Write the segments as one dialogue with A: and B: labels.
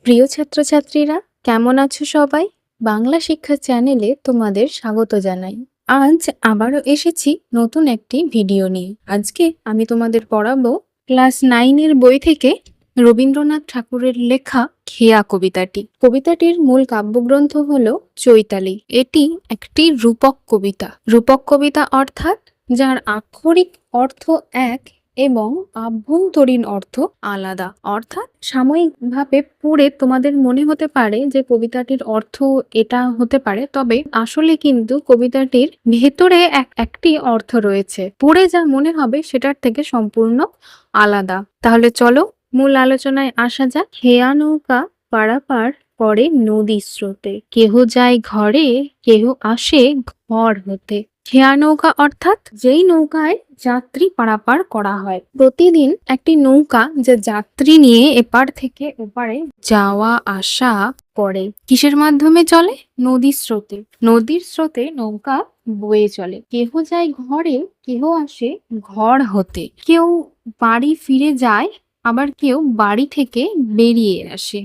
A: প্রিয় ছাত্রছাত্রীরা, কেমন আছো সবাই? বাংলা শিক্ষা চ্যানেলে তোমাদের স্বাগত জানাই। আজ আবারও এসেছি নতুন একটি ভিডিও নিয়ে। আজকে আমি তোমাদের পড়াবো ক্লাস 9 এর বই থেকে রবীন্দ্রনাথ ঠাকুরের লেখা খেয়া কবিতাটি। কবিতাটির মূল কাব্যগ্রন্থ হলো চৈতালি। এটি একটি রূপক কবিতা। রূপক কবিতা অর্থাৎ যার আক্ষরিক অর্থ এক এবং আভ্যন্তরীণ অর্থ আলাদা। অর্থাৎ সাময়িকভাবে পড়ে তোমাদের মনে হতে পারে যে কবিতাটির অর্থ এটা হতে পারে, তবে আসলে কিন্তু কবিতাটির ভেতরে একটি অর্থ রয়েছে। পড়ে যা মনে হবে সেটার থেকে সম্পূর্ণ আলাদা। তাহলে চলো মূল আলোচনায় আসা যাক। খেয়া নৌকা পারাপার করে নদী স্রোতে, কেহ যায় ঘরে, কেহ আসে ঘর হতে। খেয়া নৌকা অর্থাৎ যেই নৌকায় যাত্রী পারাপার করা হয়। প্রতিদিন একটি নৌকা যে যাত্রী নিয়ে এপার থেকে ওপারে যাওয়া আসা করে। কিসের মাধ্যমে চলে? নদীর স্রোতে। নদীর স্রোতে নৌকা বয়ে চলে। কেহ যায় ঘরে, কেহ আসে ঘর হতে। কেউ বাড়ি ফিরে যায়, আবার কেউ বাড়ি থেকে বেরিয়ে আসে।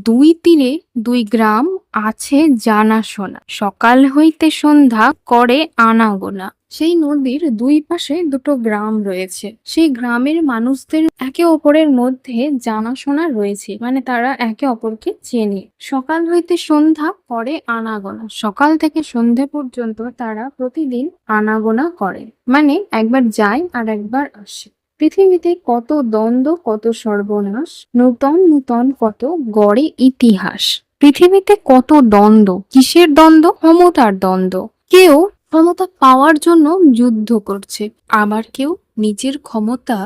A: দুই তীরে দুই গ্রাম আছে জানাশোনা, সকাল হইতে সন্ধ্যা করে আনাগোনা। সেই নদীর দুই পাশে দুটো গ্রাম রয়েছে। সেই গ্রামের মানুষদের একে অপরের মধ্যে জানাশোনা রয়েছে, মানে তারা একে অপরকে চেনে। সকাল হইতে সন্ধ্যা করে আনাগোনা, সকাল থেকে সন্ধে পর্যন্ত তারা প্রতিদিন আনাগোনা করে, মানে একবার যায় আর একবার আসে। পৃথিবীতে কত দ্বন্দ্ব, কত সর্বনাশ, নূতন নূতন কত গড়ে ইতিহাস। পৃথিবীতে কত দ্বন্দ্ব। কিসের দ্বন্দ্ব? ক্ষমতার দ্বন্দ্ব। কেউ ক্ষমতা পাওয়ার জন্য যুদ্ধ করছে, আবার কেউ নিজের ক্ষমতা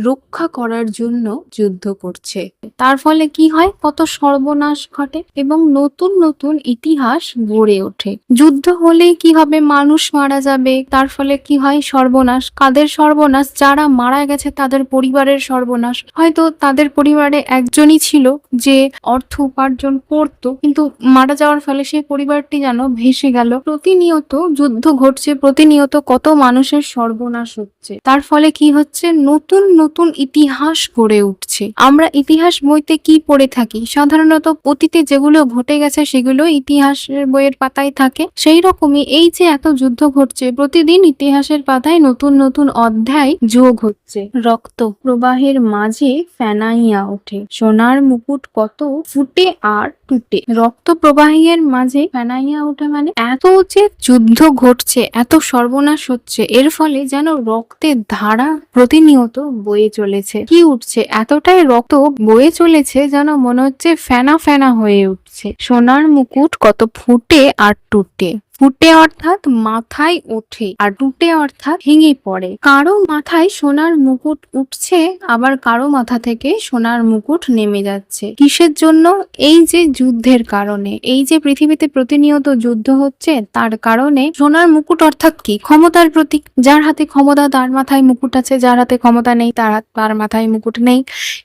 A: রক্ষা করার জন্য যুদ্ধ করছে। তার ফলে কি হয়? কত সর্বনাশ ঘটে এবং নতুন নতুন ইতিহাস গড়ে ওঠে। যুদ্ধ হলেই কি হবে? মানুষ মারা যাবে। তার ফলে কি হয়? সর্বনাশ। কাদের সর্বনাশ? যারা মারা গেছে তাদের পরিবারের সর্বনাশ। হয়তো তাদের পরিবারে একজনই ছিল যে অর্থ উপার্জন করতো, কিন্তু মারা যাওয়ার ফলে সেই পরিবারটি যেন ভেসে গেল। প্রতিনিয়ত যুদ্ধ ঘটছে, প্রতিনিয়ত কত মানুষের সর্বনাশ হচ্ছে। তার ফলে কি হচ্ছে? নতুন নতুন ইতিহাস গড়ে উঠছে। আমরা ইতিহাস বইতে কি পড়ে থাকি? সাধারণত অতীতে যেগুলো ঘটে গেছে সেগুলো ইতিহাসের বইয়ের পাতায় থাকে। সেই রকমই এই যে এত যুদ্ধ ঘটছে, প্রতিদিন ইতিহাসের পাতায় নতুন নতুন অধ্যায় যোগ হচ্ছে। রক্ত প্রবাহের মাঝে ফেনাইয়া ওঠে, সোনার মুকুট কত ফুটে আর টুটে। রক্ত প্রবাহের মাঝে ফেনাইয়া ওঠে মানে এত যে যুদ্ধ ঘটছে, এত সর্বনাশ হচ্ছে, এর ফলে যেন রক্তের ধারা প্রতিনিয়ত বয়ে চলেছে। কি উঠছে? এতটাই রক্ত বয়ে চলেছে যেন মনে হচ্ছে ফেনা ফেনা হয়ে উঠছে। সোনার মুকুট কত ফুটে আর টুটে। ফুটে অর্থাৎ মাথায় ওঠে, আর টুটে অর্থাৎ ভেঙে পড়ে। কারো মাথায় সোনার মুকুট উঠছে, আবার কারো মাথা থেকে সোনার মুকুট নেমে যাচ্ছে। কিসের জন্য? এই যে যুদ্ধের কারণে। এই যে পৃথিবীতে প্রতিনিয়ত যুদ্ধ হচ্ছে, তার কারণে সোনার মুকুট অর্থাৎ কি? ক্ষমতার প্রতীক। যার হাতে ক্ষমতা তার মাথায় মুকুট আছে, যার হাতে ক্ষমতা নেই তার মাথায় মুকুট নেই।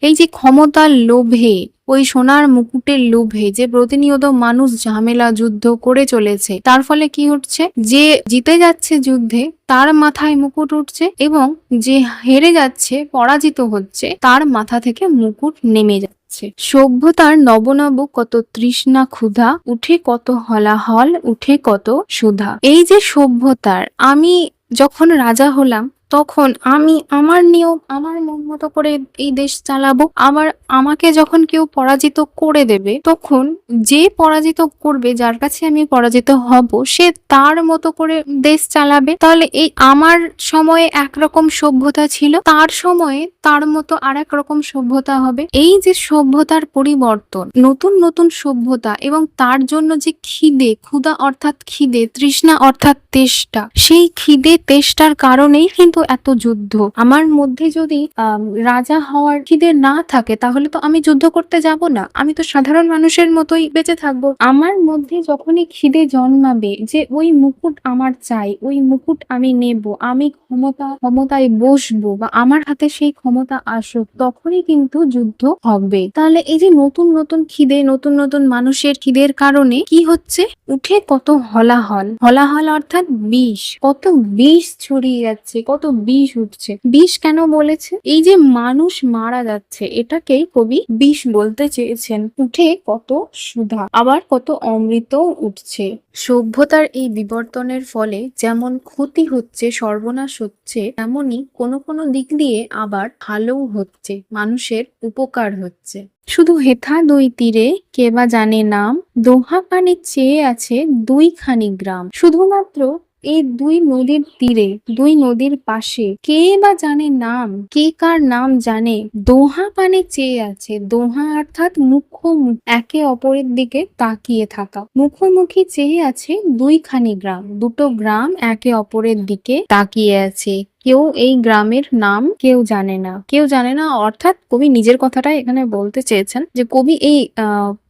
A: এই যে ক্ষমতার লোভে, ওই সোনার মুকুটের লোভে যে প্রতিনিয়ত মানুষ ঝামেলা যুদ্ধ করে চলেছে, তার ফলে কি হচ্ছে? যে জিতে যাচ্ছে যুদ্ধে তার মাথায় মুকুট উঠছে, এবং যে হেরে যাচ্ছে, পরাজিত হচ্ছে, তার মাথা থেকে মুকুট নেমে যাচ্ছে। সভ্যতার নবনব কত তৃষ্ণা ক্ষুধা, উঠে কত হলাহল, উঠে কত সুধা। এই যে সভ্যতার, আমি যখন রাজা হলাম তখন আমি আমার নিয়ম, আমার মন মতো করে এই দেশ চালাবো। আবার আমাকে যখন কেউ পরাজিত করে দেবে, তখন যে পরাজিত করবে, যার কাছে আমি পরাজিত হব, সে তার মতো করে দেশ চালাবে। তাহলে এই আমার সময়ে একরকম সভ্যতা ছিল, তার সময়ে তার মতো আর এক রকম সভ্যতা হবে। এই যে সভ্যতার পরিবর্তন, নতুন নতুন সভ্যতা, এবং তার জন্য যে খিদে, ক্ষুধা অর্থাৎ খিদে, তৃষ্ণা অর্থাৎ তেষ্টা, সেই খিদে তেষ্টার কারণেই কিন্তু এত যুদ্ধ। আমার মধ্যে যদি রাজা হওয়ার খিদে না থাকে, তাহলে তো আমি যুদ্ধ করতে যাব না, আমি তো সাধারণ মানুষের মতোই বেঁচে থাকবো। আমার মধ্যে যখনই খিদে জন্মাবে যে ওই মুকুট আমার চাই, ওই মুকুট আমি নেব, আমি ক্ষমতায় বসবো, বা আমার হাতে সেই ক্ষমতা আসুক, তখনই কিন্তু যুদ্ধ হবে। তাহলে এই যে নতুন নতুন খিদে, নতুন নতুন মানুষের খিদের কারণে কি হচ্ছে? উঠে কত হলাহল। হলাহল অর্থাৎ বিষ। কত বিষ ছড়িয়ে যাচ্ছে, কত বিষ উঠছে। বিষ কেন বলেছে? এই যে মানুষ মারা যাচ্ছে এটাকেই কবি বিষ বলতে চেয়েছেন। উঠে কত সুধা, আবার কত অমৃতও উঠছে। সভ্যতার এই বিবর্তনের ফলে যেমন ক্ষতি হচ্ছে, সর্বনাশ হচ্ছে, তেমনি কোনো কোনো দিক দিয়ে আবার ভালোও হচ্ছে, মানুষের উপকার হচ্ছে। শুধু হেথা দুই তীরে কে বা জানে নাম, দোহা পানে চেয়ে আছে দুইখানি গ্রাম। শুধুমাত্র এই দুই নদীর তীরে, দুই নদীর পাশে কে বা জানে নাম, কে কার নাম জানে, দোহা পানে চেয়ে আছে। দোহা অর্থাৎ মুখোমুখি, একে অপরের দিকে তাকিয়ে থাকা। মুখোমুখি চেয়ে আছে দুইখানি গ্রাম, দুটো গ্রাম একে অপরের দিকে তাকিয়ে আছে। কেউ এই গ্রামের নাম কেউ জানে না, কেউ জানে না অর্থাৎ কবি নিজের কথাটাই এখানে বলতে চেয়েছেন যে কবি এই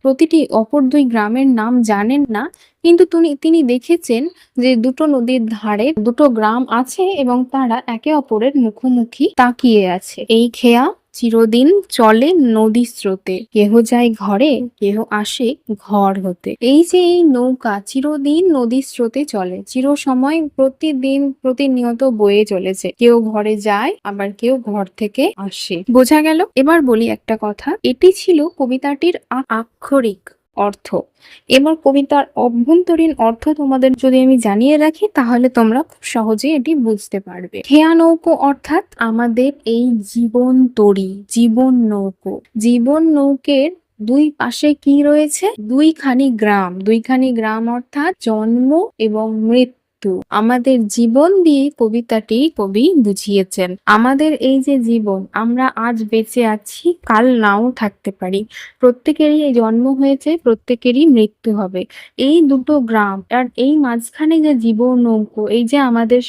A: প্রতিটি অপর দুই গ্রামের নাম জানেন না, কিন্তু তিনি দেখেছেন যে দুটো নদীর ধারে দুটো গ্রাম আছে এবং তারা একে অপরের মুখোমুখি তাকিয়ে আছে। এই খেয়া চিরদিন চলে নদী স্রোতে, কেহ যায় ঘরে, কেহ আসে ঘর হতে। এই যে এই নৌকা চিরদিন নদীর স্রোতে চলে, চির সময় প্রতিদিন প্রতিনিয়ত বয়ে চলেছে। কেউ ঘরে যায়, আবার কেউ ঘর থেকে আসে। বোঝা গেল? এবার বলি একটা কথা, এটি ছিল কবিতাটির আক্ষরিক অর্থ। এবার কবিতার অভ্যন্তরীণ অর্থ তোমাদের যদি আমি জানিয়ে রাখি তাহলে তোমরা খুব সহজে এটি বুঝতে পারবে। খেয়া নৌকো অর্থাৎ আমাদের এই জীবন তরী, জীবন নৌকো। জীবন নৌকের দুই পাশে কি রয়েছে? দুইখানি গ্রাম। দুইখানি গ্রাম অর্থাৎ জন্ম এবং মৃত্যু। আমাদের জীবন দিয়ে কবিতাটি কবি বুঝিয়েছেন। আমাদের এই যে জীবন, আমরা আজ বেঁচে আছি, কাল নাও থাকতে পারি। প্রত্যেকেরই জন্ম হয়েছে, প্রত্যেকেরই মৃত্যু হবে। এই দুটো গ্রাম আর এই মাঝখানে যে জীবন নৌকো, এই যে আমাদের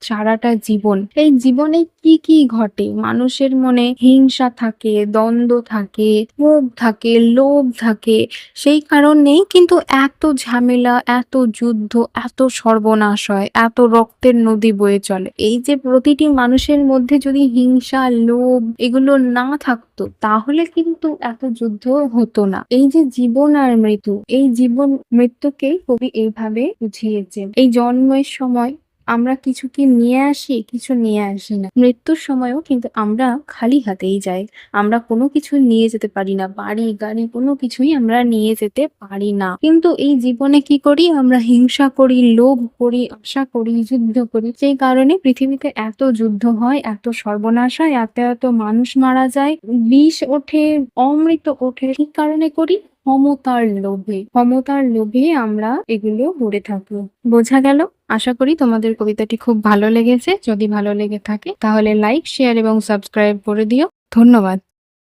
A: সারাটা জীবন, এই জীবনে কি কি ঘটে? মানুষের মনে হিংসা থাকে, দ্বন্দ্ব থাকে, ক্ষোভ থাকে, লোভ থাকে। সেই কারণেই কিন্তু এত ঝামেলা, এত যুদ্ধ, এত সর্বনাশ হয়, এত রক্তের নদী বয়ে চলে। এই যে প্রতিটি মানুষের মধ্যে যদি হিংসা, লোভ এগুলো না থাকতো তাহলে কিন্তু এত যুদ্ধ হতো না। এই যে জীবন আর মৃত্যু, এই জীবন মৃত্যুকেই কবি এইভাবে বুঝিয়েছেন। এই জন্মের সময় আমরা কিছু কি নিয়ে আসি? কিছু নিয়ে আসি না। মৃত্যুর সময়ও কিন্তু আমরা খালি হাতেই যাই, আমরা কোনো কিছু নিয়ে যেতে পারি না, বাড়ি গাড়ি কোনো কিছুই আমরা নিয়ে যেতে পারি না। কিন্তু এই জীবনে কি করি? আমরা হিংসা করি, লোভ করি, আশা করি, যুদ্ধ করি। সেই কারণে পৃথিবীতে এত যুদ্ধ হয়, এত সর্বনাশ হয়, এত এত মানুষ মারা যায়, বিষ ওঠে, অমৃত ওঠে। কি কারণে করি? ক্ষমতার লোভে। ক্ষমতার লোভে আমরা এগুলো করে থাকি। বোঝা গেল? আশা করি তোমাদের কবিতাটি খুব ভালো লেগেছে। যদি ভালো লেগে থাকে তাহলে লাইক, শেয়ার এবং সাবস্ক্রাইব করে দিও। ধন্যবাদ।